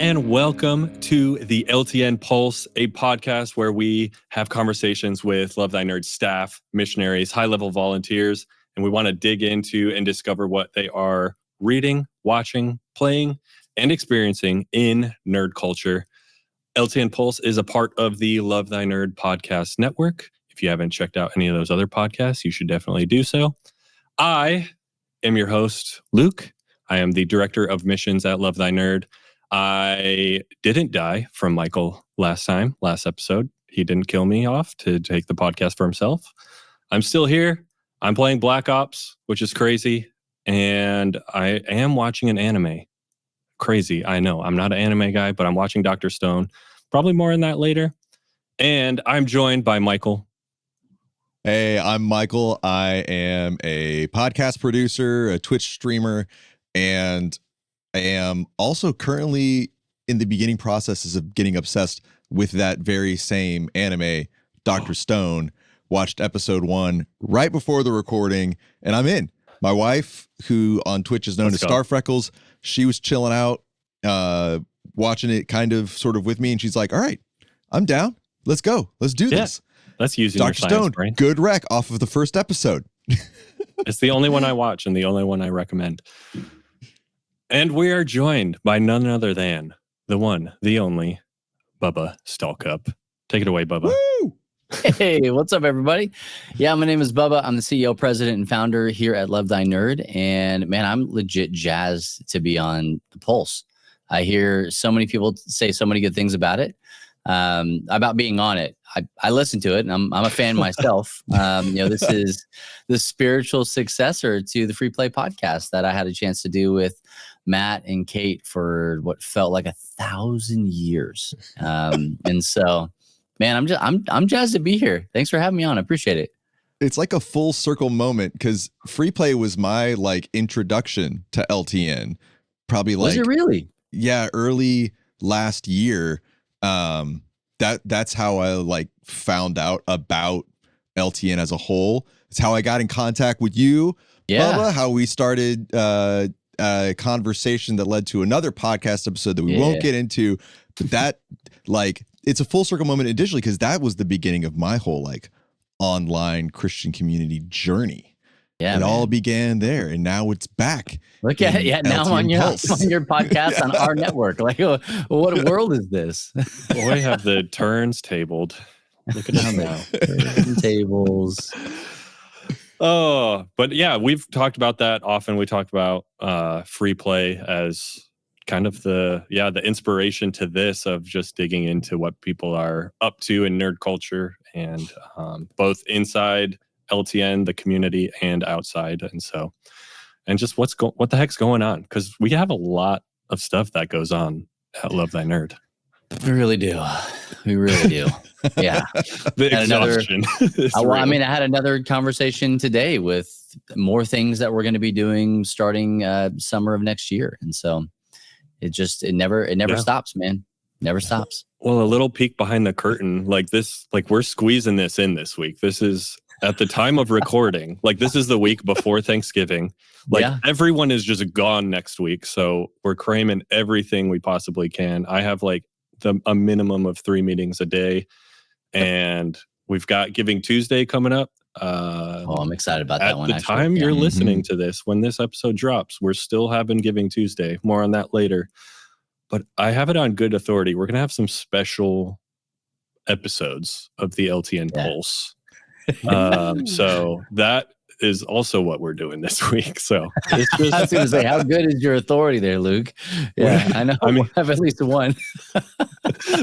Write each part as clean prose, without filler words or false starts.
and welcome to the LTN Pulse, a podcast where we have conversations with Love Thy Nerd staff, missionaries, high-level volunteers, and we want to dig into and discover what they are reading, watching, playing, and experiencing in nerd culture. LTN Pulse is a part of the Love Thy Nerd podcast network. If you haven't checked out any of those other podcasts, you should definitely do so. I am your host, Luke. I am the director of missions at Love Thy Nerd. I didn't die from Michael last episode. He didn't kill me off to take the podcast for himself. I'm still here. I'm playing Black Ops, which is crazy. And I am watching an anime. Crazy, I know. I'm not an anime guy, but I'm watching Dr. Stone. Probably more on that later. And I'm joined by Michael. Hey, I'm Michael. I am a podcast producer, a Twitch streamer, and I am also currently in the beginning processes of getting obsessed with that very same anime, Dr. Stone. Watched episode 1 right before the recording, and I'm in. My wife, who on Twitch is known as Star Freckles, she was chilling out, watching it kind of sort of with me, and she's like, all right, I'm down. Let's go. Let's do this. That's using Dr. Stone, brain. Good rec off of the first episode. It's the only one I watch and the only one I recommend. And we are joined by none other than the one, the only, Bubba Stallcup. Take it away, Bubba. Woo! Hey, what's up, everybody? Yeah, my name is Bubba. I'm the CEO, president, and founder here at Love Thy Nerd. And man, I'm legit jazzed to be on the Pulse. I hear so many people say so many good things about it, about being on it. I listen to it, and I'm a fan myself. This is the spiritual successor to the Free Play podcast that I had a chance to do with Matt and Kate for what felt like 1,000 years. And so, man, I'm jazzed to be here. Thanks for having me on. I appreciate it. It's like a full circle moment because Free Play was my introduction to LTN. Probably was it really? Yeah, early last year. That's how I found out about LTN as a whole. It's how I got in contact with you, Bubba, how we started a conversation that led to another podcast episode that we won't get into. But that it's a full circle moment additionally because that was the beginning of my whole online Christian community journey. Yeah, it all began there, and now it's back. Look at it. Now I'm on your podcast on our network. What world is this? Boy, have the turns tabled. Look at them now. Tables. Oh, but yeah, we've talked about that often. We talked about Free Play as kind of the inspiration to this, of just digging into what people are up to in nerd culture, and both inside LTN, the community, and outside. And just what the heck's going on, because we have a lot of stuff that goes on at Love Thy Nerd. We really do. Yeah. The exhaustion. I had another conversation today with more things that we're going to be doing starting summer of next year. And so it never stops, man. Never stops. Well, a little peek behind the curtain, we're squeezing this in this week. This is at the time of recording, this is the week before Thanksgiving. Everyone is just gone next week. So we're cramming everything we possibly can. I have a minimum of 3 meetings a day, and we've got Giving Tuesday coming up. I'm excited about that one. At the time you're listening to this, when this episode drops, we're still having Giving Tuesday. More on that later. But I have it on good authority. We're going to have some special episodes of the LTN Pulse. So that is also what we're doing this week. So it's just, I was going to say, how good is your authority there, Luke? Yeah, I know. We'll have at least one.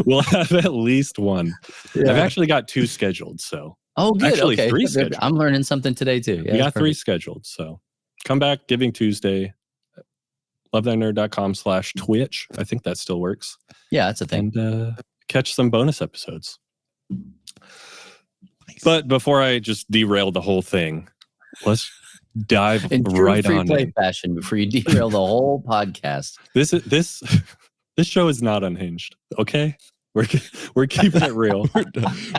We'll have at least one. Yeah. I've actually got 2 scheduled. So good. Actually, okay. 3 scheduled. I'm learning something today too. Yeah, we got 3 scheduled. So come back, Giving Tuesday, lovethynerd.com/Twitch. I think that still works. Yeah, that's a thing. And catch some bonus episodes. But before I just derail the whole thing, let's dive right on free play fashion before you derail the whole podcast. This show is not unhinged, okay? We're keeping it real.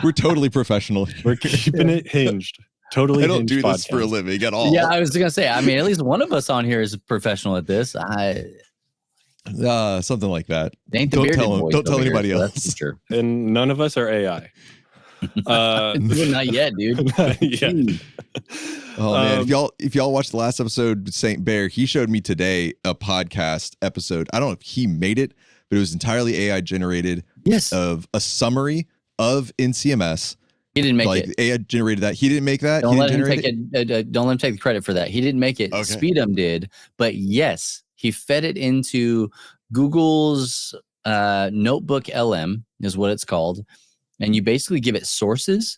We're totally professional. We're keeping it hinged. Totally. I don't do podcast. this for a living at all. Yeah, I was gonna say. At least one of us on here is a professional at this. Something like that. They ain't the Don't bearded tell him. boys Don't tell over here, anybody so that's for else. sure. And none of us are AI. Well, not yet, dude. Yeah. Oh man, if y'all watched the last episode with Saint Bear, he showed me today a podcast episode. I don't know if he made it, but it was entirely AI generated. Yes. Of a summary of NCMS. He didn't make like it. AI generated that. He didn't make that. Don't he let didn't him generate take it. Don't let him take the credit for that. He didn't make it. Okay. Speedum did, but yes, he fed it into Google's Notebook LM is what it's called, and you basically give it sources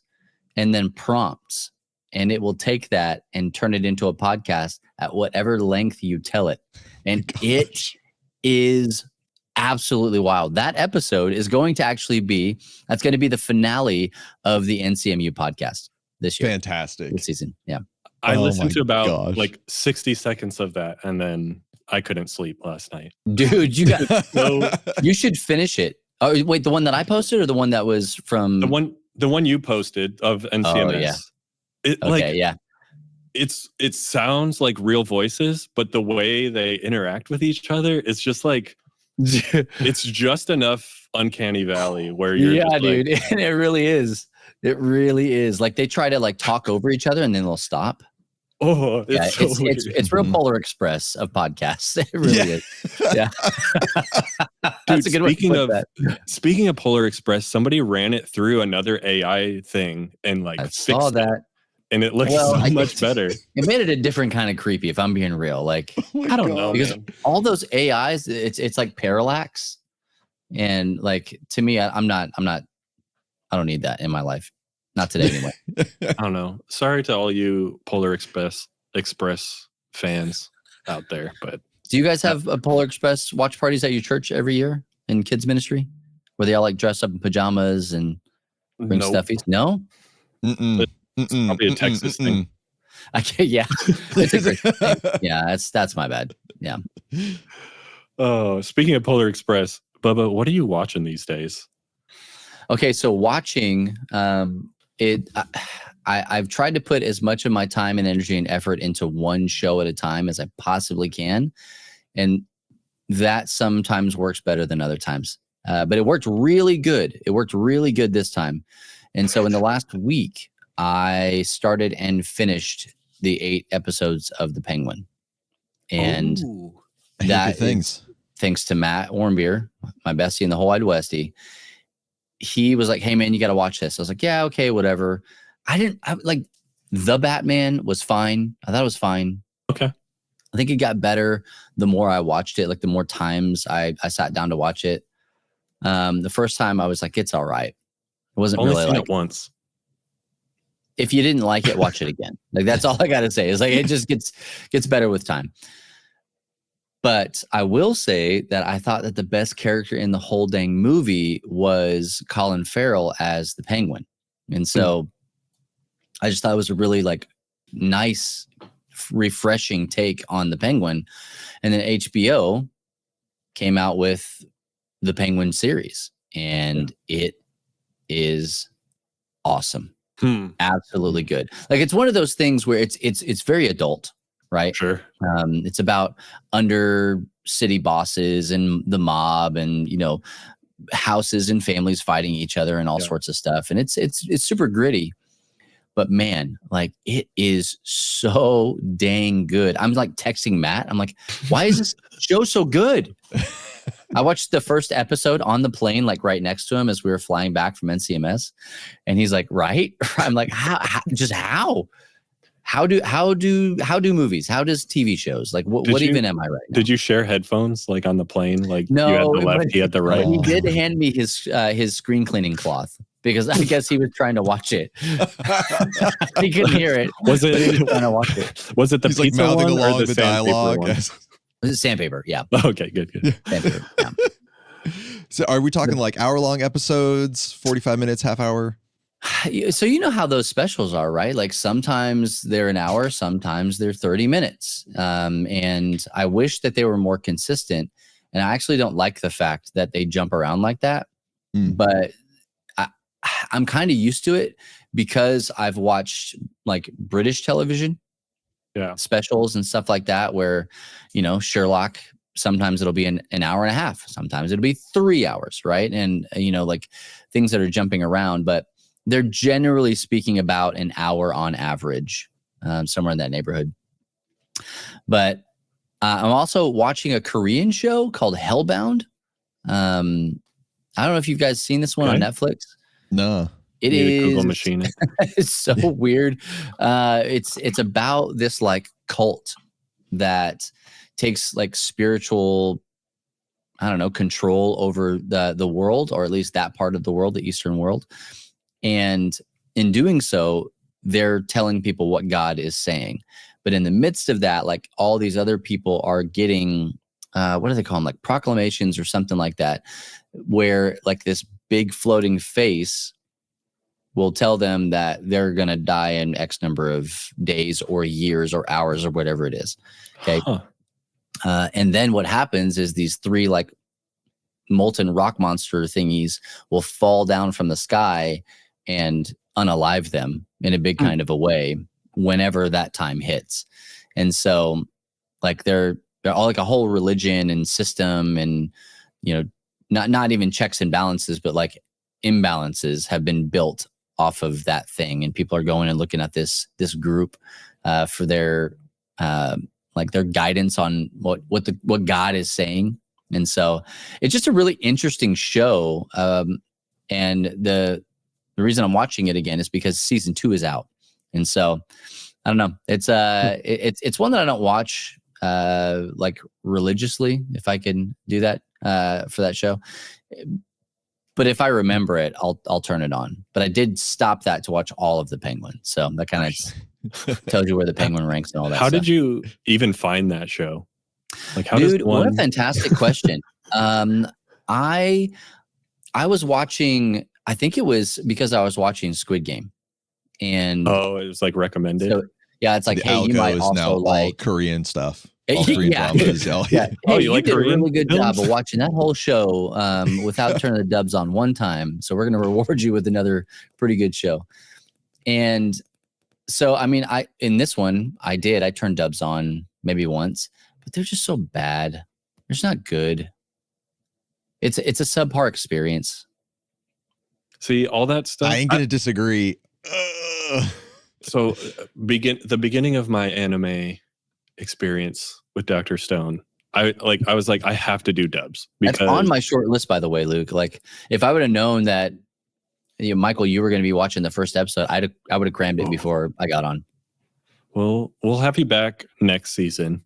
and then prompts, and it will take that and turn it into a podcast at whatever length you tell it, and it is absolutely wild. That episode is going to actually be the finale of the NCMU podcast this year. Fantastic. This season. Yeah. I listened to about like 60 seconds of that, and then I couldn't sleep last night. Dude, you should finish it. Oh, wait, the one that I posted or the one that was from the one you posted of NCMS? Oh, yeah. It sounds like real voices, but the way they interact with each other, it's just like it's just enough uncanny valley where you're dude. And it really is. It really is. Like they try to like talk over each other and then they'll stop. Oh, it's real Polar Express of podcasts. It really is. Yeah. That's Dude, a good way to put that. Speaking of Polar Express, somebody ran it through another AI thing and like I saw fixed that. it, and it looks so much better. It made it a different kind of creepy, if I'm being real. Like I don't know, because man. all those AIs, it's like parallax, and like to me, I don't need that in my life. Not today, anyway. I don't know. Sorry to all you Polar Express fans out there, but do you guys have a Polar Express watch parties at your church every year in kids ministry, where they all like dress up in pajamas and bring stuffies? No, it's probably a Texas thing. Yeah, it's a great thing. Yeah, that's my bad. Yeah. Oh, speaking of Polar Express, Bubba, what are you watching these days? Okay, so watching I've tried to put as much of my time and energy and effort into one show at a time as I possibly can. And that sometimes works better than other times. But it worked really good. It worked really good this time. And so in the last week, I started and finished the 8 episodes of The Penguin. And that is thanks to Matt Ormbeer, my bestie in the whole wide Westie. He was like, hey man, you got to watch this. I was like, yeah, okay, whatever. I like The Batman was fine. I thought it was fine. Okay. I think it got better the more I watched it, like the more times I sat down to watch it. The first time I was like, it's all right. It wasn't only really seen like it once. If you didn't like it, watch it again. Like that's all I got to say. It's like it just gets better with time. But I will say that I thought that the best character in the whole dang movie was Colin Farrell as the Penguin. And so I just thought it was a really like nice, refreshing take on the Penguin. And then HBO came out with the Penguin series, and it is awesome. Absolutely good. Like it's one of those things where it's very adult, right? Sure. It's about under city bosses and the mob, and houses and families fighting each other and all sorts of stuff. And it's super gritty, but man, like it is so dang good. I'm like texting Matt. I'm like, why is this show so good? I watched the first episode on the plane, like right next to him as we were flying back from NCMS. And he's like, right? I'm like, how do movies? How does TV shows? Like what even am I right now? Did you share headphones like on the plane? Like no, you had the left, he had the right. He did hand me his screen cleaning cloth because I guess he was trying to watch it. He couldn't hear it. Was it? He was trying to watch it. Was it the He's pizza like mouthing one along or the dialogue? one? Was it sandpaper? Yeah. Okay, good. Sandpaper, yeah. So are we talking like hour-long episodes, 45 minutes, half hour? So you know how those specials are, right? Like sometimes they're an hour, sometimes they're 30 minutes. And I wish that they were more consistent. And I actually don't like the fact that they jump around like that. But I'm kind of used to it because I've watched like British television specials and stuff like that, where, Sherlock sometimes it'll be an hour and a half. Sometimes it'll be 3 hours, right? And, like things that are jumping around, but they're generally speaking about an hour on average, somewhere in that neighborhood. But I'm also watching a Korean show called Hellbound. I don't know if you guys seen this one on Netflix. No. It is Google machine it. It's so weird. It's about this like cult that takes like spiritual, I don't know, control over the world, or at least that part of the world, the Eastern world. And in doing so, they're telling people what God is saying. But in the midst of that, like all these other people are getting, what do they call them? Like proclamations or something like that, where like this big floating face will tell them that they're going to die in X number of days or years or hours or whatever it is. Okay. Huh. And then what happens is these 3 like molten rock monster thingies will fall down from the sky and unalive them in a big kind of a way whenever that time hits. And so like they're all like a whole religion and system, and not even checks and balances, but like imbalances have been built off of that thing, and people are going and looking at this group for their like their guidance on what God is saying. And so it's just a really interesting show. And the reason I'm watching it again is because season 2 is out. And so I don't know. It's one that I don't watch like religiously, if I can do that for that show. But if I remember it, I'll turn it on. But I did stop that to watch all of The Penguin. So that kind of tells you where The Penguin ranks and all that How stuff. did you even find that show? Like, how Dude, does one... what a fantastic question. I was watching, I think it was because I was watching Squid Game. And it was like recommended. So, yeah, it's like, the hey, you might is also now like all Korean stuff. All Korean dramas. Yeah. Hey, you like did Korean a really good films? job of watching that whole show without turning the dubs on one time. So we're going to reward you with another pretty good show. And so, I mean, in this one, I turned dubs on maybe once, but they're just so bad. They're just not good. It's a subpar experience. See, all that stuff. I ain't going to disagree. So the beginning of my anime experience with Dr. Stone, I was like, I have to do dubs. Because That's on my short list, by the way, Luke. Like, if I would have known that, Michael, you were going to be watching the first episode, I would have crammed it before I got on. Well, we'll have you back next season,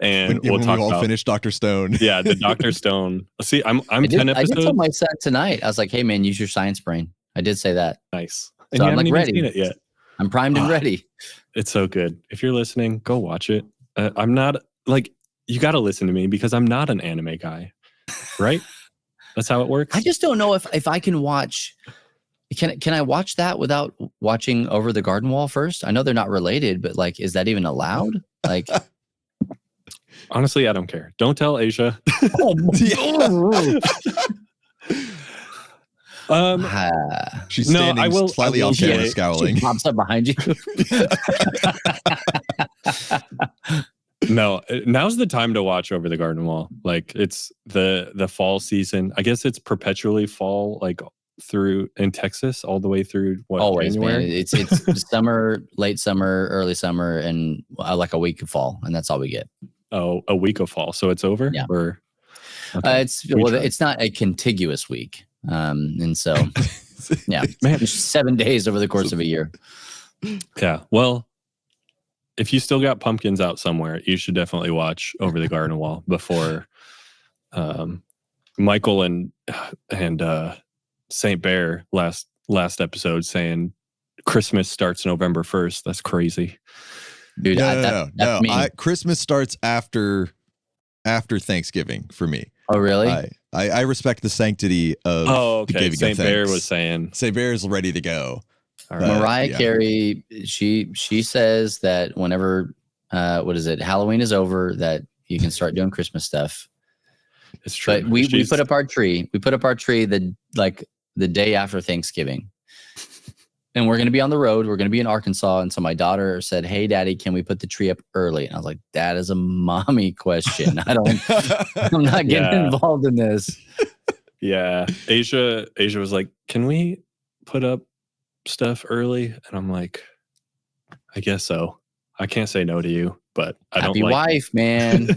and we'll talk all about finish Dr. Stone. Yeah, the Dr. Stone. See, I'm 10 episodes. I did tell my son tonight. I was like, hey man, use your science brain. I did say that. Nice. So I'm like ready. Seen it yet. I'm primed and ready. It's so good. If you're listening, go watch it. I'm not like, you got to listen to me because I'm not an anime guy, right? That's how it works. I just don't know if I can watch. Can I watch that without watching Over the Garden Wall first? I know they're not related, but like, is that even allowed? Like, honestly, I don't care. Don't tell Asia. She's standing slightly off camera, scowling. She pops up behind you. No, now's the time to watch Over the Garden Wall. Like, it's the fall season. I guess it's perpetually fall, like through in Texas, all the way through always, January? man. It's summer, late summer, early summer, and like a week of fall, and that's all we get. Oh, a week of fall, so it's over. Yeah. Or okay. It's not a contiguous week, and so yeah, man, 7 days over the course of a year. Yeah, well, if you still got pumpkins out somewhere, you should definitely watch Over the Garden Wall before Michael and Saint Bear last episode saying Christmas starts November 1st. That's crazy. Dude, no. Christmas starts after Thanksgiving for me. Oh, really? I respect the sanctity of the giving of thanks. Saint Bear was saying. Saint Bear is ready to go. All right. Mariah Carey, she says that whenever Halloween is over, that you can start doing Christmas stuff. It's true. But we put up our tree. We put up our tree the day after Thanksgiving. and we're going to be on the road. We're going to be in Arkansas. And so my daughter said, "Hey, Daddy, can we put the tree up early?" And I was like, "That is a mommy question. I'm not getting involved in this." Yeah. Asia was like, "Can we put up stuff early?" And I'm like, "I guess so. I can't say no to you, but I Happy don't like wife, man."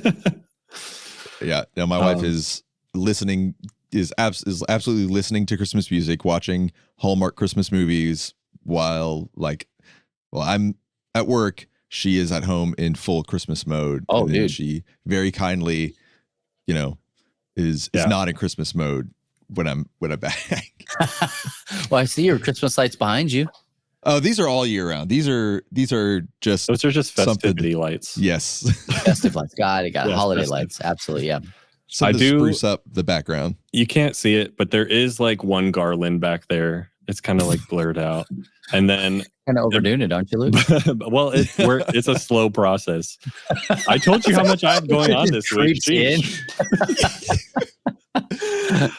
Yeah. No, my wife is listening, is absolutely listening to Christmas music, watching Hallmark Christmas movies while I'm at work. She is at home in full Christmas mode. Oh, and then dude. she very kindly, is not in Christmas mode when I'm back. Well, I see your Christmas lights behind you. Oh, these are all year round. Those are just festivity lights. Yes. Festive lights. Got it. Yes, holiday festive. lights. Absolutely. Yeah. Something to spruce up the background. You can't see it, but there is like one garland back there. It's kind of like blurred out. And then kind of overdoing it, aren't you, Luke? Well, it's a slow process. I told you how much I have going on this week.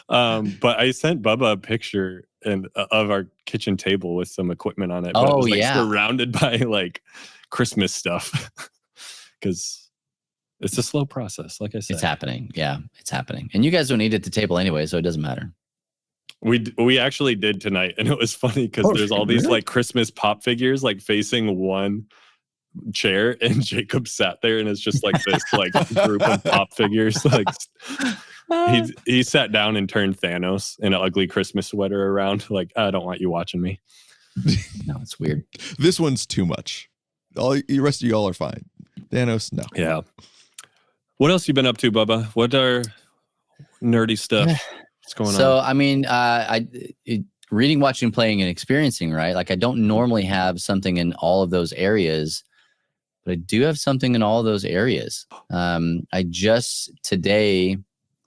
But I sent Bubba a picture of our kitchen table with some equipment on it. But it was surrounded by like Christmas stuff because it's a slow process. Like I said, it's happening. Yeah, it's happening. And you guys don't eat at the table anyway, so it doesn't matter. We actually did tonight, and it was funny because there's all these like Christmas pop figures like facing one chair, and Jacob sat there, and it's just like this like group of pop figures. Like he sat down and turned Thanos in an ugly Christmas sweater around. Like, I don't want you watching me. No, it's weird. This one's too much. All the rest of y'all are fine. Thanos, no. Yeah. What else you been up to, Bubba? What are nerdy stuff? What's going on? So, I mean, reading, watching, playing, and experiencing, right? Like, I don't normally have something in all of those areas, but I do have something in all of those areas. I just today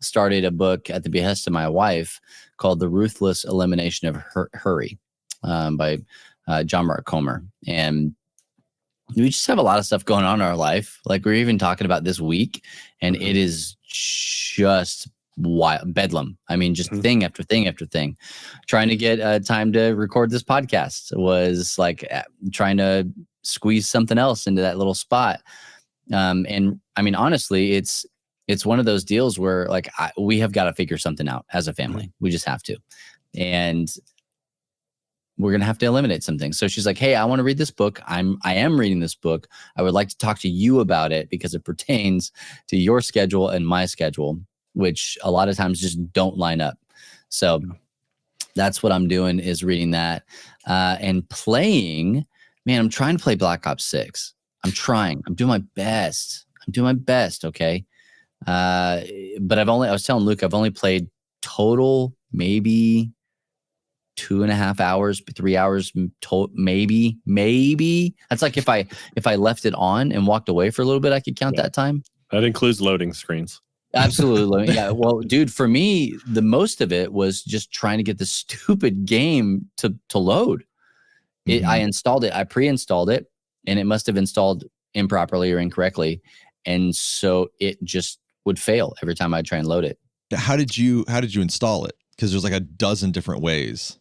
started a book at the behest of my wife called The Ruthless Elimination of Hurry by John Mark Comer. And we just have a lot of stuff going on in our life. Like we're even talking about this week, and it is just wild bedlam. I mean, just thing after thing after thing. Trying to get time to record this podcast was like trying to squeeze something else into that little spot. And I mean, honestly, it's one of those deals where like we have got to figure something out as a family. We just have to. And we're going to have to eliminate some things. So she's like, "Hey, I want to read this book. I am reading this book. I would like to talk to you about it because it pertains to your schedule and my schedule, which a lot of times just don't line up." So that's what I'm doing, is reading that and playing. Man, I'm trying to play Black Ops 6. I'm trying. I'm doing my best. Okay. But I was telling Luke, I've only played total maybe 2.5 hours, 3 hours, maybe. That's like if I left it on and walked away for a little bit, I could count that time. That includes loading screens. Absolutely. Yeah. Well, dude, for me, the most of it was just trying to get the stupid game to load. I installed it. I pre-installed it, and it must have installed improperly or incorrectly. And so it just would fail every time I try and load it. How did you install it? Because there's like a dozen different ways.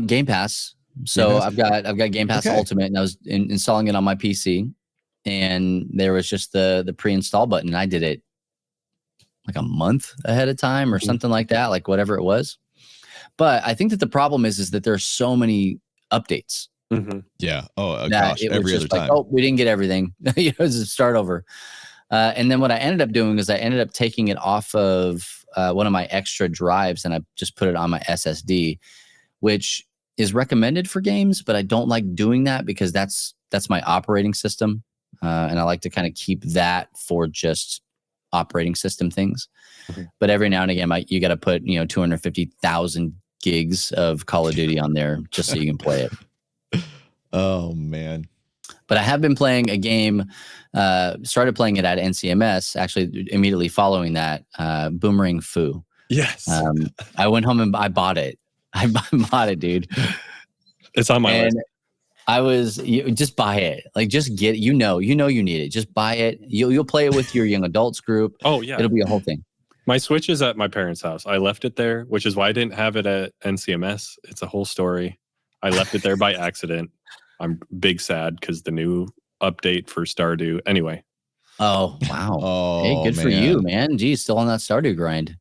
Game Pass. So I've got Game Pass Ultimate, and I was installing it on my PC, and there was just the pre-install button, and I did it like a month ahead of time or something like that, like whatever it was. But I think that the problem is that there's so many updates. Yeah. Oh gosh, every other time. Like, oh, we didn't get everything. Just start over. And then what I ended up doing is I ended up taking it off of one of my extra drives, and I just put it on my SSD, which is recommended for games, but I don't like doing that because that's my operating system. And I like to kind of keep that for just operating system things. But every now and again, you got to put, 250,000 gigs of Call of Duty on there just so you can play it. Oh, man. But I have been playing a game, started playing it at NCMS, actually immediately following that, Boomerang Foo. Yes. I went home and I bought it. I bought it, dude. It's on my list. Just buy it. Like, just get it. You know you need it. Just buy it. You'll play it with your young adults group. Oh, yeah. It'll be a whole thing. My Switch is at my parents' house. I left it there, which is why I didn't have it at NCMS. It's a whole story. I left it there by accident. I'm big sad because the new update for Stardew. Anyway. Oh, wow. Oh, hey, good for you, man. Geez, still on that Stardew grind.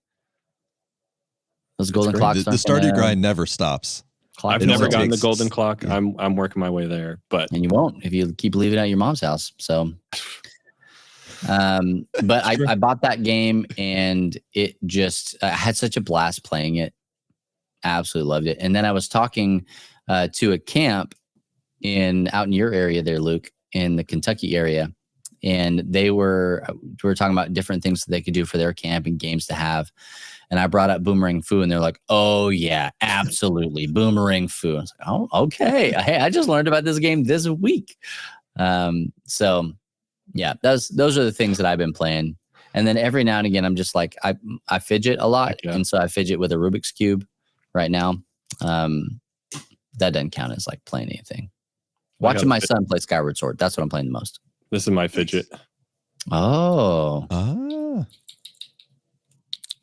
Those golden great. clocks. The Stardew grind never stops. I've never gotten the takes- golden clock. yeah. I'm working my way there, but and you won't if you keep leaving it at your mom's house. So, but I bought that game and it just I had such a blast playing it. Absolutely loved it. And then I was talking to a camp out in your area there, Luke, in the Kentucky area, and we were talking about different things that they could do for their camp and games to have. And I brought up Boomerang Fu, and they're like, "Oh yeah, absolutely, Boomerang Fu." I was like, "Oh, okay. Hey, I just learned about this game this week." So yeah, those are the things that I've been playing. And then every now and again, I'm just like, I fidget a lot, and so I fidget with a Rubik's Cube right now. That doesn't count as like playing anything. Watching my son play Skyward Sword. That's what I'm playing the most. This is my fidget. Oh.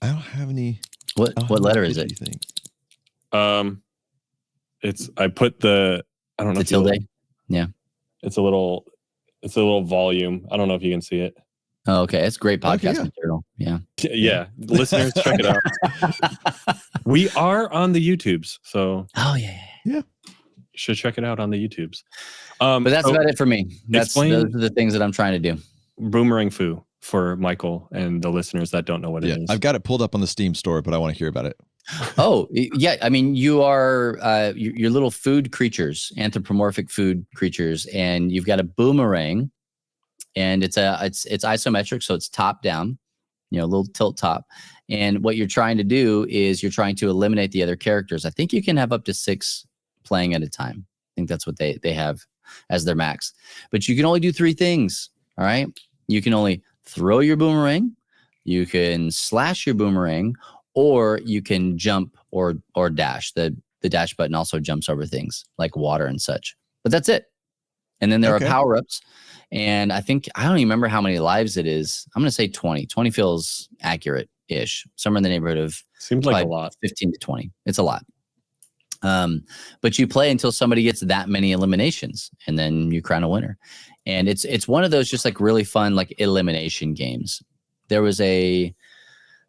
I don't have any. What letter is it? Things. I put I don't know. The tilde. Yeah. It's a little volume. I don't know if you can see it. Oh, okay. It's great podcast material. Yeah. Yeah. Listeners, check it out. We are on the YouTubes. So. Oh, yeah. You should check it out on the YouTubes. But that's about it for me. Those are the things that I'm trying to do. Boomerang Fu for Michael and the listeners that don't know what it is. I've got it pulled up on the Steam store, but I want to hear about it. Oh, yeah. I mean, you are you're little food creatures, anthropomorphic food creatures, and you've got a boomerang, and it's isometric, so it's top down, a little tilt top. And what you're trying to do is you're trying to eliminate the other characters. I think you can have up to 6 playing at a time. I think that's what they have as their max. But you can only do 3 things. All right. You can only throw your boomerang, you can slash your boomerang, or you can jump or dash. The dash button also jumps over things like water and such. But that's it. And then there are power-ups. And I don't even remember how many lives it is. I'm going to say 20. 20 feels accurate-ish. Somewhere in the neighborhood of seems like a lot. 15 to 20. It's a lot. But you play until somebody gets that many eliminations, and then you crown a winner. And it's one of those just like really fun like elimination games. There was a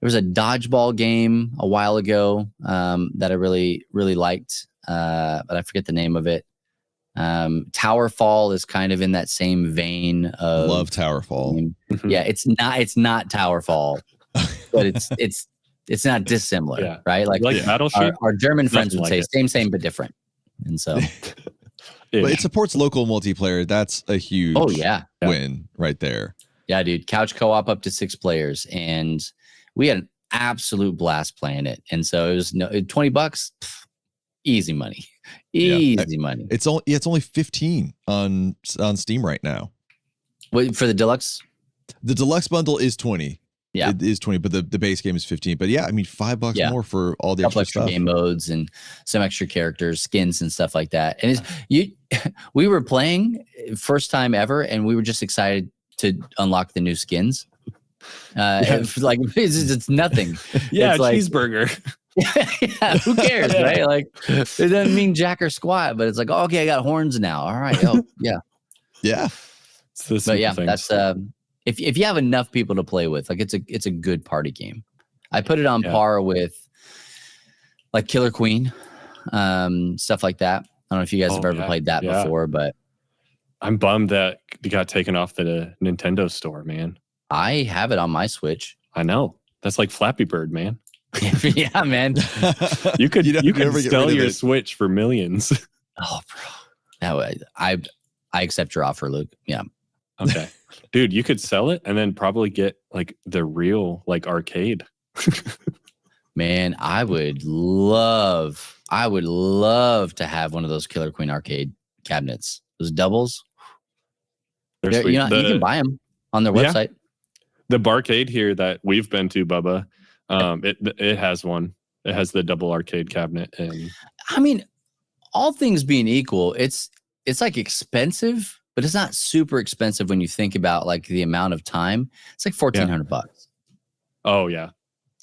dodgeball game a while ago that I really liked, but I forget the name of it. Tower Fall is kind of in that same vein of love Tower Fall. Yeah, it's not Tower Fall, but it's not dissimilar, right? Like Battleship. Our German friends would say same but different, and so. But it supports local multiplayer. That's a huge win right there. Yeah, dude. Couch co-op up to 6 players, and we had an absolute blast playing it. And so it was $20, easy money, easy money. It's only 15 on Steam right now. Wait, for the deluxe? The deluxe bundle is 20. Yeah, it is 20, but the base game is 15. But yeah, I mean, $5 more for all the extra stuff. Game modes and some extra characters, skins, and stuff like that. And we were playing first time ever, and we were just excited to unlock the new skins. Like it's nothing. Yeah, it's like, cheeseburger. Yeah, who cares, right? Like it doesn't mean jack or squat, but it's like, okay, I got horns now. All right, yeah. But yeah, that's if you have enough people to play with, like it's a good party game. I put it on par with like Killer Queen, stuff like that. I don't know if you guys have ever played that before, but I'm bummed that it got taken off the Nintendo store, man. I have it on my Switch. I know. That's like Flappy Bird, man. Yeah, man. You could sell your Switch for millions. Oh, bro. No, I accept your offer, Luke. Yeah. Okay. Dude, you could sell it and then probably get like the real like arcade. Man, I would love to have one of those Killer Queen arcade cabinets. Those doubles. You can buy them on their website. The barcade here that we've been to, Bubba, it has one. It has the double arcade cabinet, and I mean, all things being equal, it's like expensive, but it's not super expensive when you think about like the amount of time. It's like $1,400. Oh yeah,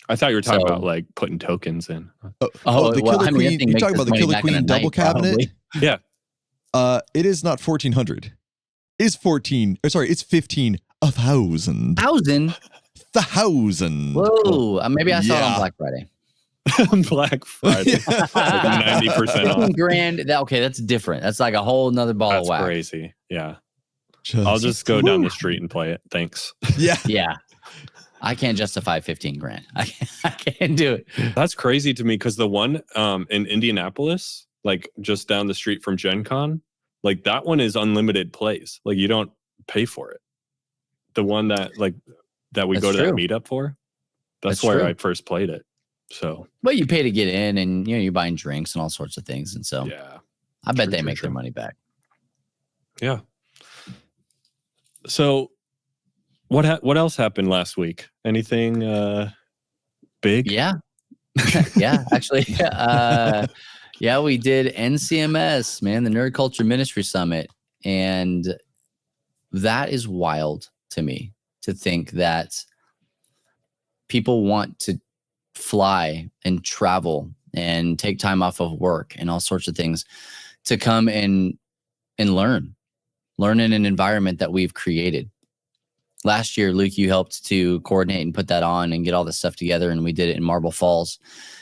I thought you were talking about like putting tokens in. The Killer Queen. You talking about the Killer Queen double cabinet? Yeah. It is not 1,400. It's 14. Sorry, it's 15,000. 1,000? 1,000. Whoa. Maybe I saw it on Black Friday. Black Friday. Like 90% off. 15 grand. Okay, that's different. That's like a whole nother ball That's of wax. crazy. Yeah. I'll just go down the street and play it. Thanks. Yeah. Yeah. I can't justify 15 grand. I can't do it. That's crazy to me because the one in Indianapolis, like just down the street from Gen Con, like that one is unlimited plays. Like you don't pay for it. The one that we go to that meetup for, that's where I first played it. So, but you pay to get in, and you're buying drinks and all sorts of things, and so yeah, I bet they make their money back. Yeah. So, what else happened last week? Anything big? Yeah, yeah. Actually, yeah, we did NCMS, man, the Nerd Culture Ministry Summit, and that is wild to me to think that people want to fly and travel and take time off of work and all sorts of things to come and learn in an environment that we've created. Last year, Luke, you helped to coordinate and put that on and get all this stuff together, and we did it in Marble Falls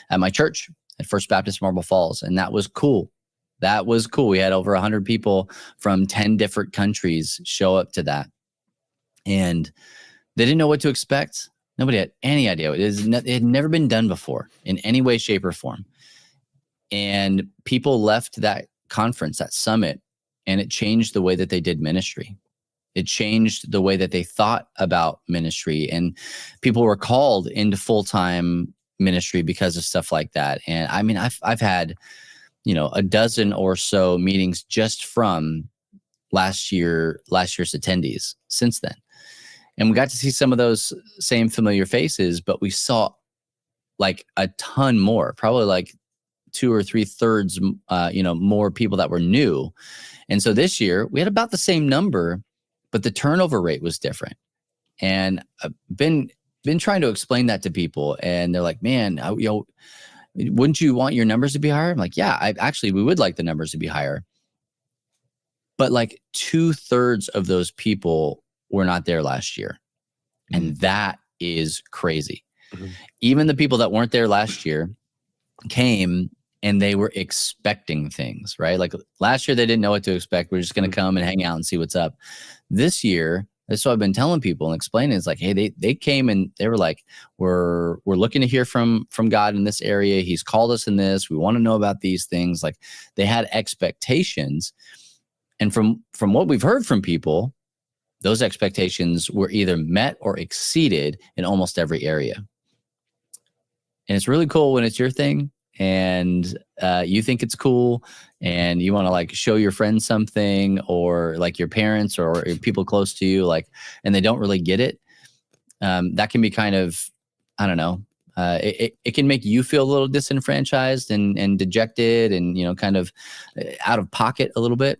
at my church at First Baptist Marble Falls, and that was cool. That was cool. We had over 100 people from 10 different countries show up to that, and they didn't know what to expect. Nobody had any idea. It had never been done before in any way, shape, or form. And people left that conference, that summit, and it changed the way that they did ministry. It changed the way that they thought about ministry. And people were called into full-time ministry because of stuff like that. And I mean, I've had, a dozen or so meetings just from last year's attendees since then. And we got to see some of those same familiar faces, but we saw like a ton more, probably like 2 or 3/3, more people that were new. And so this year we had about the same number, but the turnover rate was different. And I've been trying to explain that to people, and they're like, man, wouldn't you want your numbers to be higher? I'm like, yeah, we would like the numbers to be higher. But like 2/3 of those people were not there last year. And that is crazy. Mm-hmm. Even the people that weren't there last year came and they were expecting things, right? Like last year, they didn't know what to expect. We're just going to come and hang out and see what's up. This year, that's what I've been telling people and explaining. It's like, hey, they came and they were like, we're looking to hear from God in this area. He's called us in this. We want to know about these things. Like they had expectations. And from what we've heard from people, those expectations were either met or exceeded in almost every area. And it's really cool when it's your thing and you think it's cool and you want to like show your friends something, or like your parents or people close to you, like, and they don't really get it. That can be kind of, I don't know. It can make you feel a little disenfranchised and dejected and, kind of out of pocket a little bit.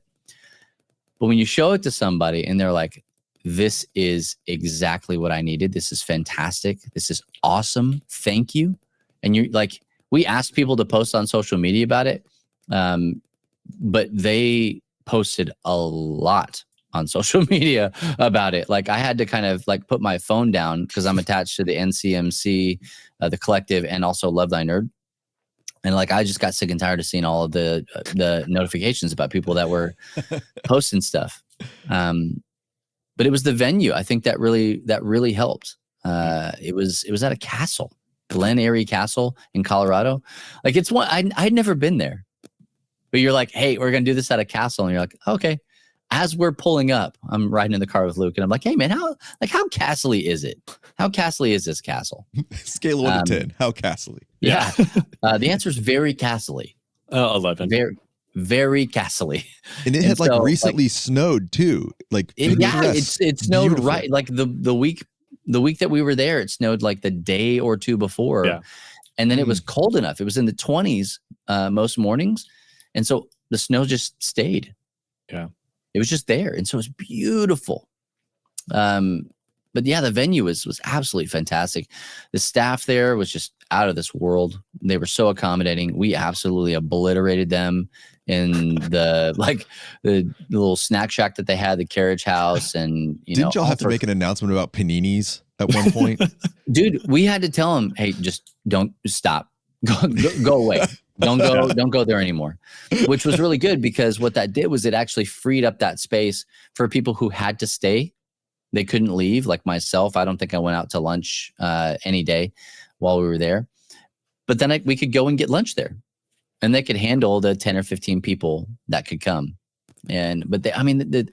But when you show it to somebody and they're like, this is exactly what I needed. This is fantastic. This is awesome. Thank you. And you're like, we asked people to post on social media about it. But they posted a lot on social media about it. Like I had to kind of like put my phone down because I'm attached to the NCMC, the collective, and also Love Thy Nerd. And like, I just got sick and tired of seeing all of the notifications about people that were posting stuff. But it was the venue. I think that really helped. It was at a castle, Glen Eyrie Castle in Colorado. Like it's one, I'd never been there, but you're like, hey, we're going to do this at a castle. And you're like, okay. As we're pulling up, I'm riding in the car with Luke and I'm like, hey man, how castle-y is it? How castle-y is this castle? Scale of 1 to 10. How castle-y? Yeah. The answer is very castle-y. 11. Very, very castle-y. And it had like recently snowed too. Like it snowed beautiful. Right. Like the week that we were there, it snowed like the day or two before. Yeah. And then it was cold enough. It was in the 20s most mornings. And so the snow just stayed. Yeah. It was just there. And so it was beautiful. But But yeah, the venue was absolutely fantastic. The staff there was just out of this world. They were so accommodating. We absolutely obliterated them in the little snack shack that they had, the carriage house, and didn't y'all have to make an announcement about paninis at one point? Dude, we had to tell them, hey, just don't stop. Go away. Don't go there anymore. Which was really good, because what that did was it actually freed up that space for people who had to stay. They couldn't leave, like myself. I don't think I went out to lunch any day while we were there. But then we could go and get lunch there, and they could handle the 10 or 15 people that could come. But the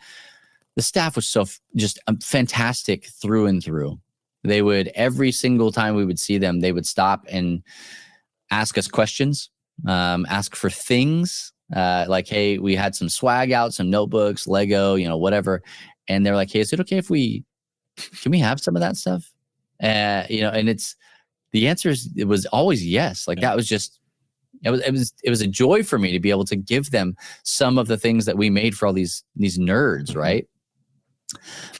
staff was so just fantastic through and through. They would, every single time we would see them, they would stop and ask us questions, ask for things, like, hey, we had some swag out, some notebooks, Lego, whatever. And they're like, hey, is it okay if can we have some of that stuff? And the answer was always yes. Like, that was just, it was a joy for me to be able to give them some of the things that we made for all these nerds, right?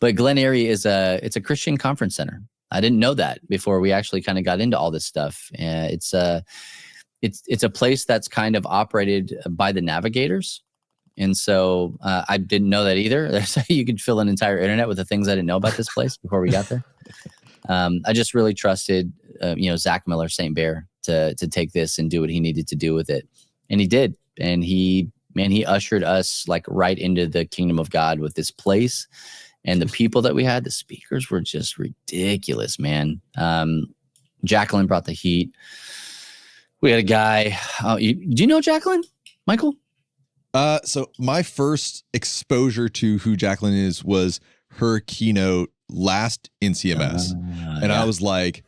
But Glen Eyrie it's a Christian conference center. I didn't know that before we actually kind of got into all this stuff. It's a place that's kind of operated by the Navigators. And so I didn't know that either. You could fill an entire internet with the things I didn't know about this place before we got there. I just really trusted, Zach Miller, St. Bear, to take this and do what he needed to do with it. And he did. And he ushered us like right into the kingdom of God with this place. And the people that we had, the speakers were just ridiculous, man. Jacqueline brought the heat. We had a guy. Do you know Jacqueline, Michael? So my first exposure to who Jacqueline is was her keynote last NCMS. And I was like,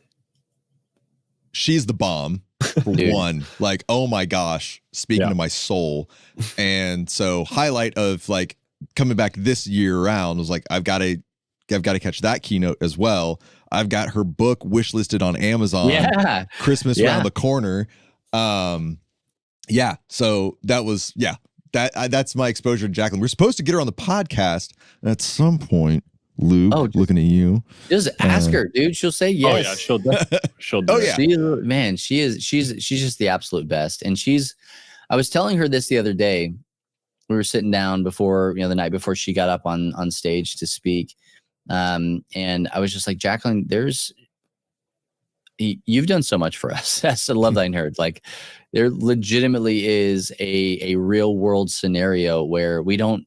she's the bomb, for one. Like, oh my gosh, speaking to my soul. And so highlight of like coming back this year around was like, I've got to catch that keynote as well. I've got her book wish listed on Amazon. Yeah. Christmas around the corner. So that was, that's my exposure to Jacqueline. We're supposed to get her on the podcast at some point. Luke, looking at you. Just ask her, dude. She'll say yes. Oh yeah, she'll do it. She's just the absolute best. And I was telling her this the other day. We were sitting down before, the night before she got up on stage to speak. And I was just like, Jacqueline, you've done so much for us as a Love Thy Nerd. Like, there legitimately is a real world scenario where we don't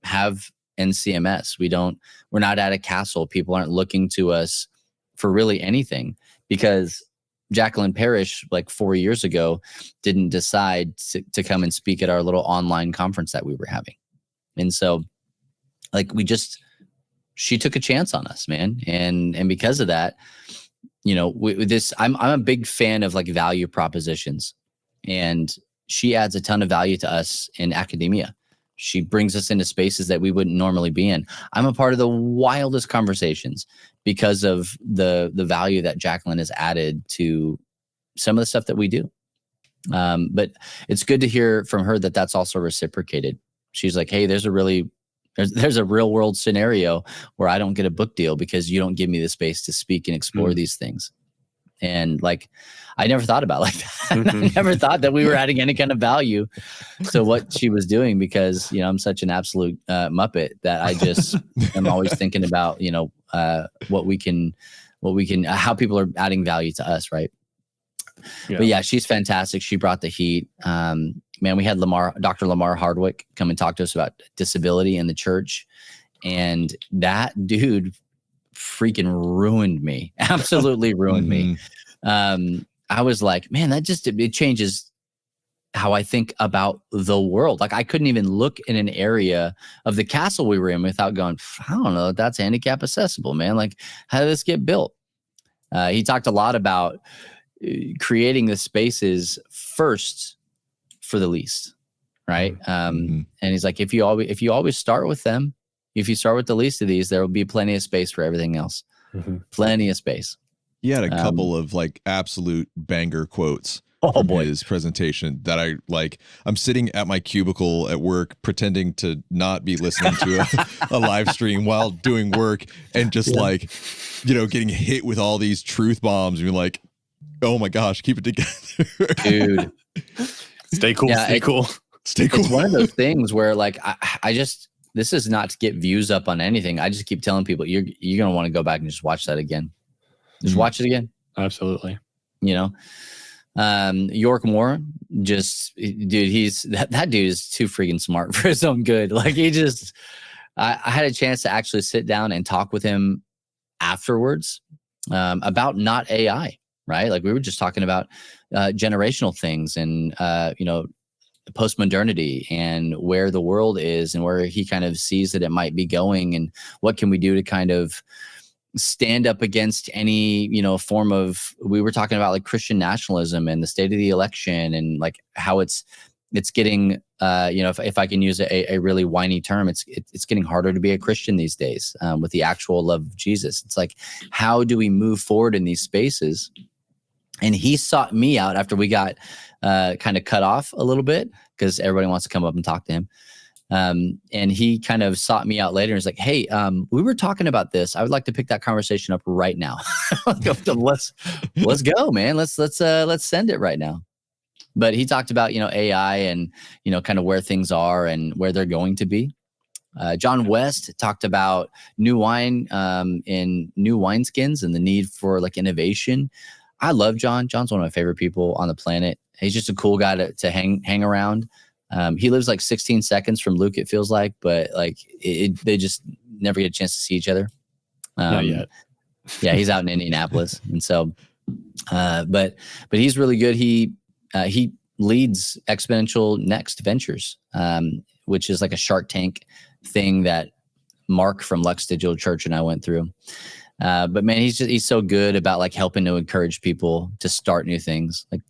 have NCMS. We're not at a castle. People aren't looking to us for really anything, because Jacqueline Parrish, like 4 years ago, didn't decide to come and speak at our little online conference that we were having. And so like she took a chance on us, man. And because of that, I'm a big fan of like value propositions, and she adds a ton of value to us in academia. She brings us into spaces that we wouldn't normally be in. I'm a part of the wildest conversations because of the value that Jacqueline has added to some of the stuff that we do. But it's good to hear from her that that's also reciprocated. She's like, hey, there's a real world scenario where I don't get a book deal because you don't give me the space to speak and explore these things. And like, I never thought about it like that. I never thought that we were adding any kind of value to what she was doing, because, I'm such an absolute Muppet that I just am always thinking about, what we can, how people are adding value to us. Right. Yeah. But yeah, she's fantastic. She brought the heat. Man, we had Dr. Lamar Hardwick come and talk to us about disability in the church. And that dude freaking ruined me. Absolutely ruined me. I was like, man, it changes how I think about the world. Like, I couldn't even look in an area of the castle we were in without going, I don't know if that's handicap accessible, man. Like, how did this get built? He talked a lot about creating the spaces first for the least, right? And he's like, if you always start with them, if you start with the least of these, there will be plenty of space for everything else. Plenty of space. You had a couple of like absolute banger quotes Oh from boy. his presentation that I'm sitting at my cubicle at work pretending to not be listening to a live stream while doing work, and just getting hit with all these truth bombs and be like, oh my gosh, keep it together. Dude. Stay cool. Yeah, stay cool. Stay cool. It's one of those things where like I just, this is not to get views up on anything. I just keep telling people you're gonna want to go back and just watch that again. Just watch it again. Absolutely. You know, York Moore, just dude, he's that dude is too freaking smart for his own good. Like he just, I had a chance to actually sit down and talk with him afterwards about not AI, right? Like we were just talking about generational things and post-modernity and where the world is and where he kind of sees that it might be going, and what can we do to kind of stand up against any, form of, we were talking about like Christian nationalism and the state of the election and like how it's getting, if I can use a really whiny term, it's getting harder to be a Christian these days with the actual love of Jesus. It's like, how do we move forward in these spaces? And he sought me out after we got kind of cut off a little bit because everybody wants to come up and talk to him. And he kind of sought me out later and was like, hey, we were talking about this. I would like to pick that conversation up right now. let's go, man. Let's send it right now. But he talked about, AI and, kind of where things are and where they're going to be. John West talked about new wine in new wineskins and the need for like innovation. I love John. John's one of my favorite people on the planet. He's just a cool guy to hang around. He lives like 16 seconds from Luke, it feels like, but like they just never get a chance to see each other. Not yet. Yeah, he's out in Indianapolis, and so, but he's really good. He leads Exponential Next Ventures, which is like a Shark Tank thing that Mark from Lux Digital Church and I went through. But man, he's so good about like helping to encourage people to start new things. Like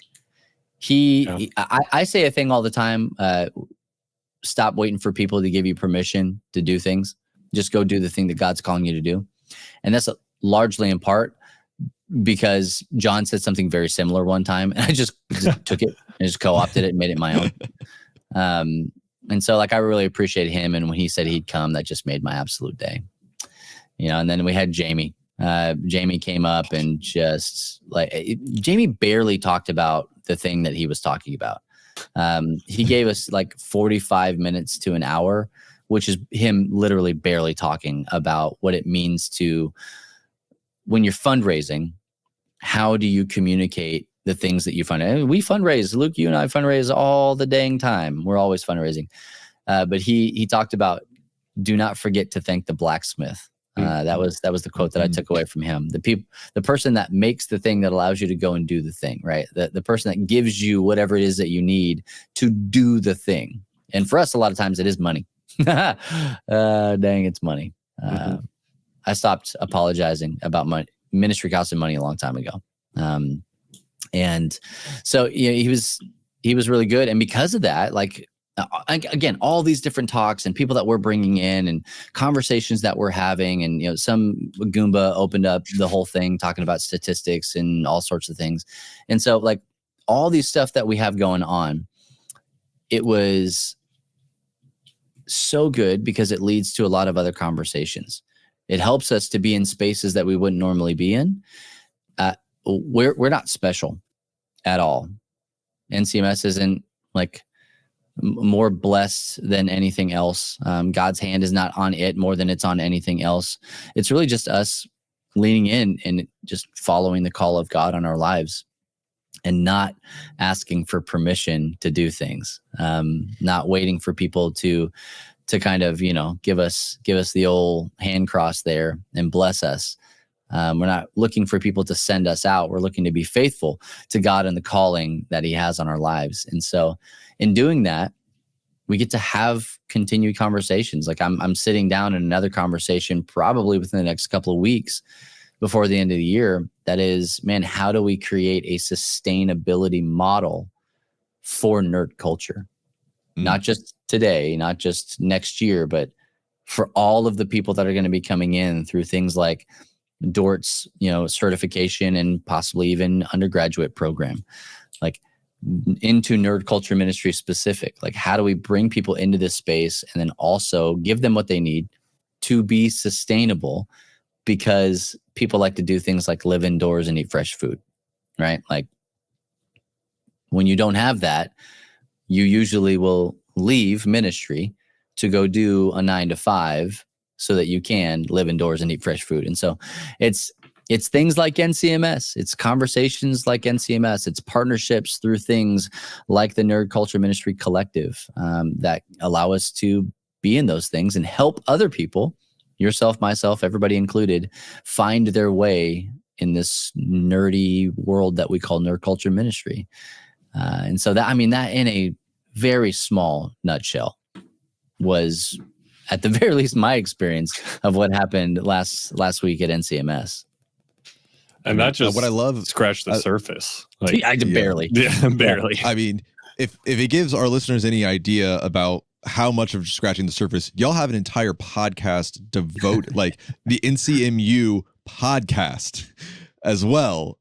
I say a thing all the time, stop waiting for people to give you permission to do things. Just go do the thing that God's calling you to do. And that's largely in part because John said something very similar one time, and I just took it and just co-opted it and made it my own. And so like, I really appreciate him. And when he said he'd come, that just made my absolute day. And then we had Jamie. Jamie came up and just like, Jamie barely talked about the thing that he was talking about. He gave us like 45 minutes to an hour, which is him literally barely talking about what it means to, when you're fundraising, how do you communicate the things that you fundraise? We fundraise. Luke, you and I fundraise all the dang time. We're always fundraising. But he talked about, do not forget to thank the blacksmith. That was the quote that I took away from him. The person that makes the thing that allows you to go and do the thing, right? The person that gives you whatever it is that you need to do the thing. And for us, a lot of times it is money. Dang, it's money. I stopped apologizing about my ministry costing money a long time ago. And so he was really good. And because of that, like, again, all these different talks and people that we're bringing in and conversations that we're having, and some Goomba opened up the whole thing talking about statistics and all sorts of things. And so like all these stuff that we have going on, it was so good because it leads to a lot of other conversations. It helps us to be in spaces that we wouldn't normally be in. We're not special at all. NCMS isn't like more blessed than anything else. God's hand is not on it more than it's on anything else. It's really just us leaning in and just following the call of God on our lives and not asking for permission to do things. Not waiting for people to kind of, give us the old hand cross there and bless us. We're not looking for people to send us out. We're looking to be faithful to God and the calling that he has on our lives. And so in doing that, we get to have continued conversations. Like I'm sitting down in another conversation probably within the next couple of weeks before the end of the year. That is, man, how do we create a sustainability model for nerd culture? Not just today, not just next year, but for all of the people that are going to be coming in through things like DORT's, certification and possibly even undergraduate program. Like, into nerd culture ministry specific. Like, how do we bring people into this space and then also give them what they need to be sustainable? Because people like to do things like live indoors and eat fresh food, right? Like, when you don't have that, you usually will leave ministry to go do a 9 to 5 so that you can live indoors and eat fresh food. And so it's things like NCMS, it's conversations like NCMS, it's partnerships through things like the Nerd Culture Ministry Collective that allow us to be in those things and help other people, yourself, myself, everybody included, find their way in this nerdy world that we call Nerd Culture Ministry. And so that in a very small nutshell was, at the very least, my experience of what happened last week at NCMS. And that just what I love scratched the surface. Like, I did barely. Yeah, barely. I mean, if it gives our listeners any idea about how much of scratching the surface, y'all have an entire podcast devoted, like the NCMU podcast as well.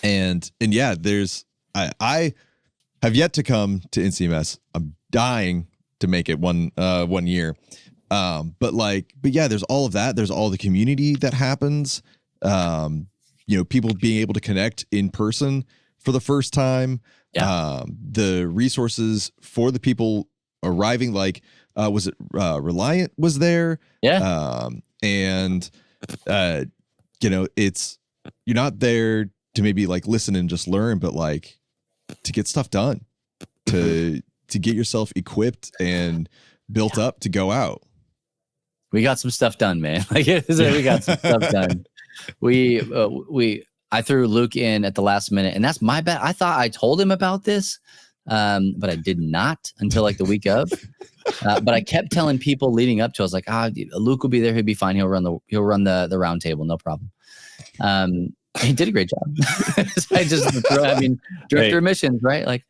And yeah, I have yet to come to NCMS. I'm dying to make it one year. But yeah, there's all of that. There's all the community that happens. People being able to connect in person for the first time. Yeah. The resources for the people arriving, was it Reliant was there? Yeah. And it's, you're not there to maybe listen and just learn, but to get stuff done, to get yourself equipped and built up to go out. We got some stuff done, man. We got some stuff done. I threw Luke in at the last minute, and that's my bad. I thought I told him about this, but I did not until the week of. But I kept telling people leading up to, I was like, Luke will be there. He'll be fine. He'll run the round table. No problem. He did a great job. Director of missions, right?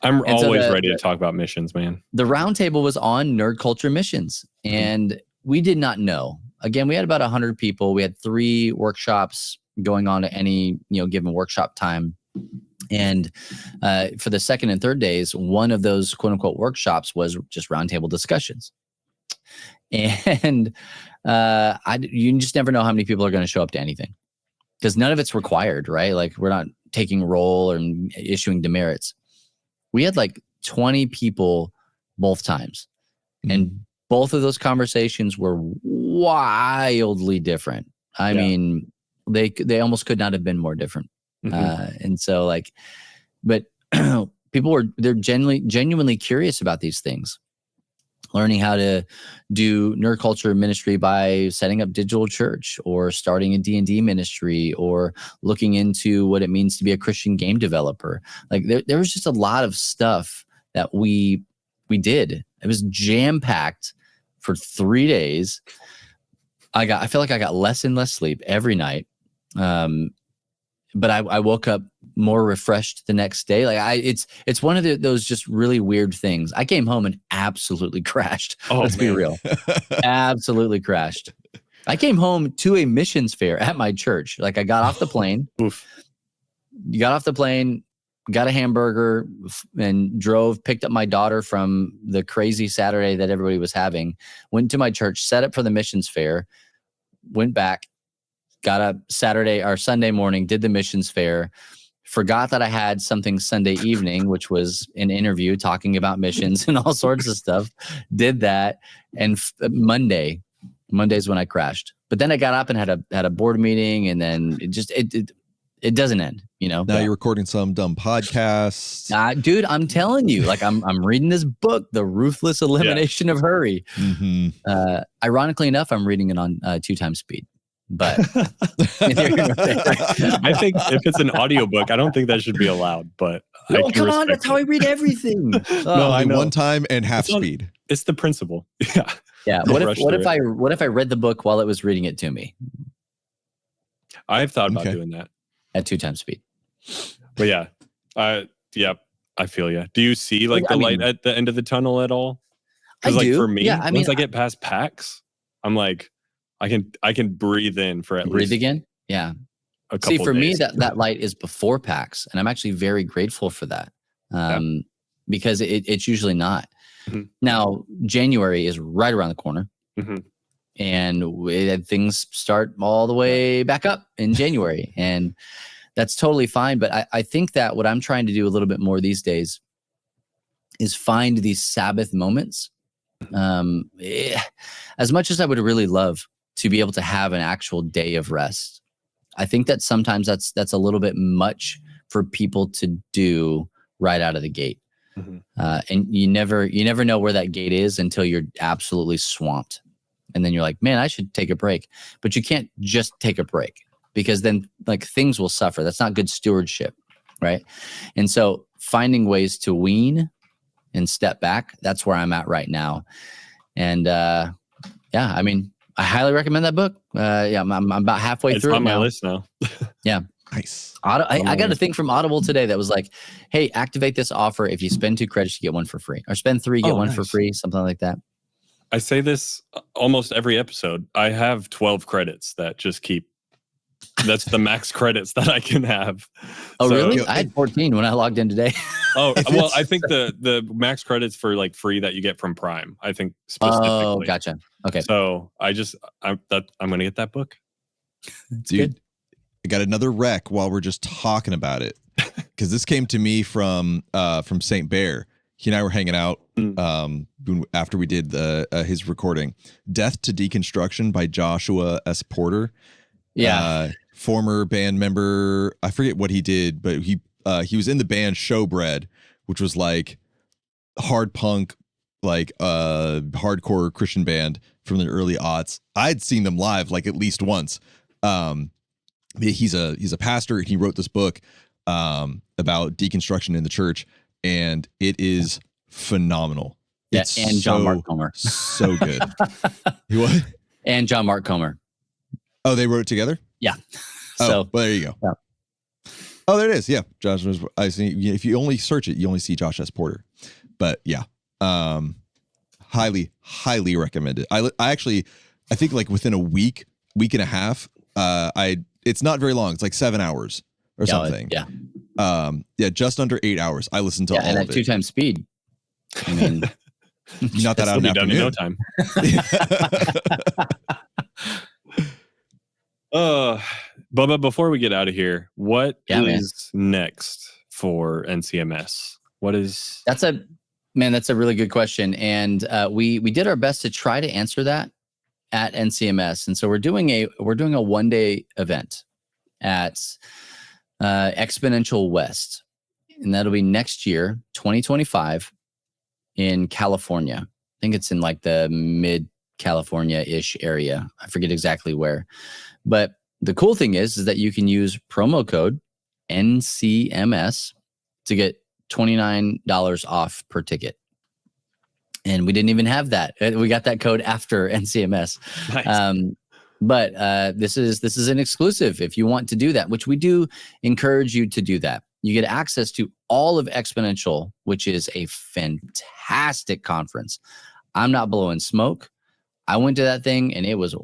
I'm always ready to talk about missions, man. The round table was on Nerd Culture Missions, and we did not know. Again, we had about 100 people. We had 3 workshops going on at any given workshop time. And for the second and third days, one of those quote unquote workshops was just roundtable discussions. And you just never know how many people are going to show up to anything, because none of it's required, right? We're not taking roll or issuing demerits. We had 20 people both times. And both of those conversations were wildly different. I mean, they almost could not have been more different. And so but they're genuinely curious about these things, learning how to do nerd culture ministry by setting up digital church or starting a D&D ministry or looking into what it means to be a Christian game developer. There was just a lot of stuff that we did. It was jam-packed for 3 days. I feel like I got less and less sleep every night. But I woke up more refreshed the next day. It's one of those just really weird things. I came home and absolutely crashed. Let's be real. Absolutely crashed. I came home to a missions fair at my church. I got off the plane. You got off the plane, got a hamburger, and picked up my daughter from the crazy Saturday that everybody was having, went to my church, set up for the missions fair, went back, got up Saturday or Sunday morning, did the missions fair, forgot that I had something Sunday evening, which was an interview talking about missions and all sorts of stuff, did that. And Monday's when I crashed. But then I got up and had a board meeting, and then it doesn't end, Now you're recording some dumb podcasts. Dude, I'm telling you, I'm reading this book, The Ruthless Elimination of Hurry. Ironically enough, I'm reading it on 2 times speed. But I think if it's an audiobook, I don't think that should be allowed. But come on, that's how I read everything. No, I know. 1 time and half speed. It's the principle. Yeah. What if I read the book while it was reading it to me? I've thought about doing that at 2 times speed. But I feel you. Do you see the light at the end of the tunnel at all? Because for me, once I get past PAX, I'm I can breathe in for at least. Breathe again? Yeah. a couple See, for days. me, that light is before PAX, and I'm actually very grateful for that, because it's usually not. Mhm. Now, January is right around the corner, Mhm. and things start all the way back up in January, and that's totally fine. But I think that what I'm trying to do a little bit more these days is find these Sabbath moments. As much as I would really love to be able to have an actual day of rest, I think that sometimes that's a little bit much for people to do right out of the gate. Mhm. And you never know where that gate is until you're absolutely swamped. And then you're like, man, I should take a break. But you can't just take a break, because then like things will suffer. That's not good stewardship, right? And so finding ways to wean and step back, that's where I'm at right now. And yeah, I mean, I highly recommend that book. Yeah, I'm about halfway through It's on it my now. list now. Yeah. Nice. I got a thing from Audible today that was like, hey, activate this offer. If you spend 2 credits, you get 1 for free, or spend 3, get 1 for nice. free, something like that. I say this almost every episode. I have 12 credits that just keep. That's the max credits that I can have. Oh, So- really? I had 14 when I logged in today. Oh, well, I think the max credits for like free that you get from Prime, I think specifically. Oh, gotcha. Okay. So I'm going to get that book. Dude, I got another rec while we're just talking about it, because this came to me from St. Bear. He and I were hanging out after we did his recording. Death to Deconstruction by Joshua S. Porter. Yeah. Former band member. I forget what he did, but he was in the band Showbread, which was like hard punk, like hardcore Christian band from the early aughts. I'd seen them live like at least once. He's a pastor, and he wrote this book about deconstruction in the church, and it is phenomenal. Yeah, It's and John Mark Comer. So good. He what? And John Mark Comer. Oh, they wrote it together? Yeah. Oh, So well, there you go. Yeah. Oh, there it is. Yeah. Josh was, I see. If you only search it, you only see Josh S. Porter. But yeah, highly recommend it. I actually, I think like within a week and a half, it's not very long. It's like 7 hours or something. Yeah. Just under 8 hours. I listened to all and of at 2 it. times speed. I mean, You knock that out in It'll an be done afternoon. in no time. Bubba, before we get out of here, what is next for NCMS? What is that's a really good question, and we did our best to try to answer that at NCMS, and so we're doing a 1-day event at Exponential West, and that'll be next year, 2025, in California. I think it's in like the mid California-ish area. I forget exactly where, but the cool thing is that you can use promo code NCMS to get $29 off per ticket. And we didn't even have that. We got that code after NCMS. Nice. But this is an exclusive if you want to do that, which we do encourage you to do that. You get access to all of Exponential, which is a fantastic conference. I'm not blowing smoke. I went to that thing and it was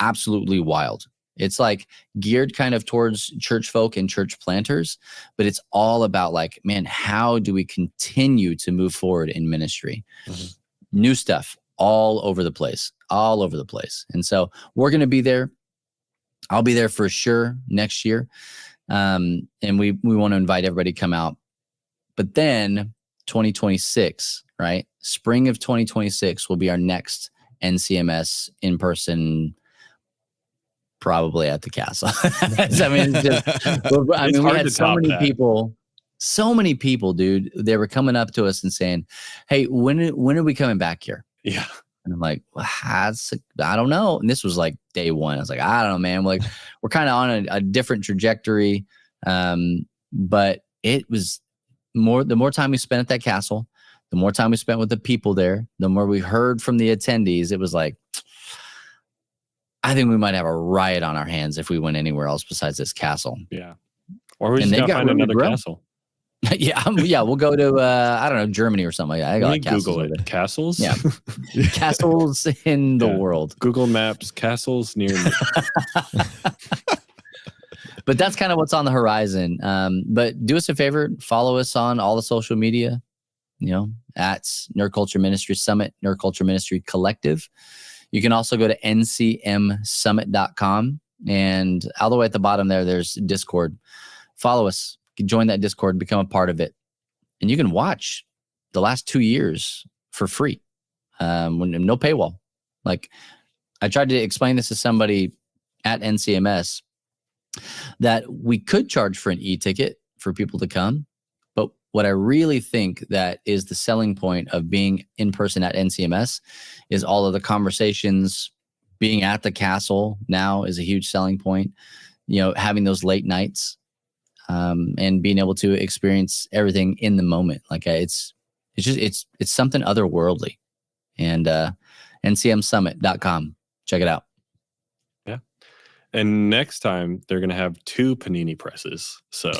absolutely wild. It's like geared kind of towards church folk and church planters, but it's all about like, man, how do we continue to move forward in ministry? Mm-hmm. New stuff all over the place. And so we're going to be there. I'll be there for sure next year. And we want to invite everybody to come out. But then 2026, right? Spring of 2026 will be our next NCMS in person, probably at the castle. I mean, we had so many people, dude. They were coming up to us and saying, "Hey, when are we coming back here?" Yeah. And I'm like, well, I don't know. And this was like day 1. I was like, I don't know, man. We're kind of on a different trajectory. But it was the more time we spent at that castle, the more time we spent with the people there, the more we heard from the attendees. It was like, I think we might have a riot on our hands if we went anywhere else besides this castle. Yeah. Or we just gotta find another castle. Yeah, we'll go to I don't know, Germany or something like that. I got like Google it. Castles? Yeah. Castles in the world. Google Maps, castles near me. But that's kind of what's on the horizon. But do us a favor, follow us on all the social media, at Nerd Culture Ministry Summit, Nerd Culture Ministry Collective. You can also go to ncmsummit.com, and all the way at the bottom there's Discord. Follow us, join that Discord, become a part of it. And you can watch the last 2 years for free, no paywall. Like, I tried to explain this to somebody at NCMS that we could charge for an e-ticket for people to come. But what I really think that is the selling point of being in person at NCMS is all of the conversations. Being at the castle now is a huge selling point. Having those late nights, and being able to experience everything in the moment. Like, it's something otherworldly. And ncmsummit.com. Check it out. Yeah. And next time they're going to have 2 panini presses. So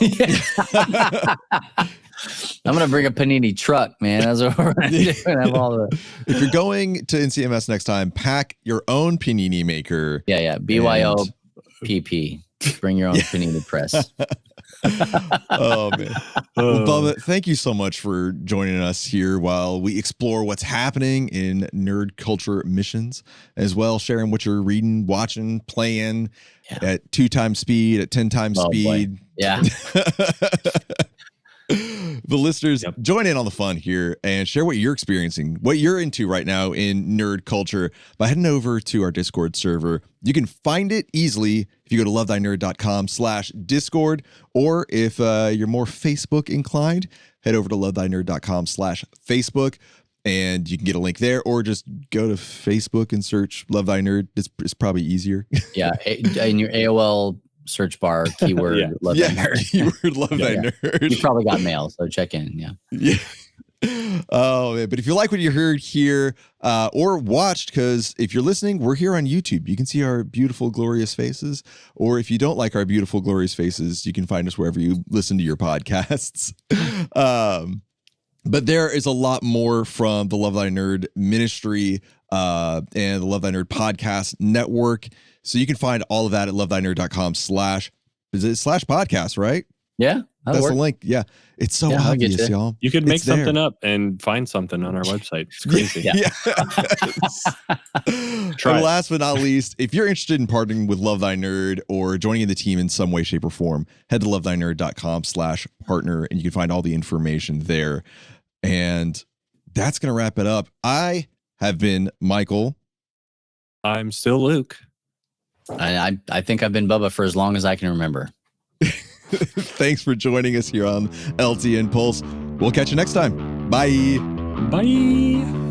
I'm going to bring a panini truck, man. That's what we're going to do. Have all the... If you're going to NCMS next time, pack your own panini maker. Yeah. BYOPP. Bring your own panini press. Oh, man. Well, Bubba, thank you so much for joining us here while we explore what's happening in nerd culture missions, as well sharing what you're reading, watching, playing at 2 times speed, at 10 times speed. Boy. Yeah. The listeners, join in on the fun here and share what you're experiencing, what you're into right now in nerd culture by heading over to our Discord server. You can find it easily if you go to lovethynerd.com/Discord, or if you're more Facebook inclined, head over to lovethynerd.com/Facebook, and you can get a link there, or just go to Facebook and search Love Thy Nerd. It's probably easier. Yeah. In your AOL search bar, keyword Love Thy Nerd. Keyword Love Thy Nerd. You probably got mail, so check in. Yeah. Oh, man. But if you like what you heard here or watched, because if you're listening, we're here on YouTube. You can see our beautiful, glorious faces. Or if you don't like our beautiful, glorious faces, you can find us wherever you listen to your podcasts. But there is a lot more from the Love Thy Nerd ministry and the Love Thy Nerd podcast network. So you can find all of that at lovethynerd.com/podcast, right? Yeah. That's the link. Yeah. It's so obvious, y'all. You could make something up and find something on our website. It's crazy. And last but not least, if you're interested in partnering with Love Thy Nerd or joining in the team in some way, shape, or form, head to lovethynerd.com/partner, and you can find all the information there. And that's going to wrap it up. I have been Michael. I'm still Luke. I think I've been Bubba for as long as I can remember. Thanks for joining us here on LTN Pulse. We'll catch you next time. Bye. Bye.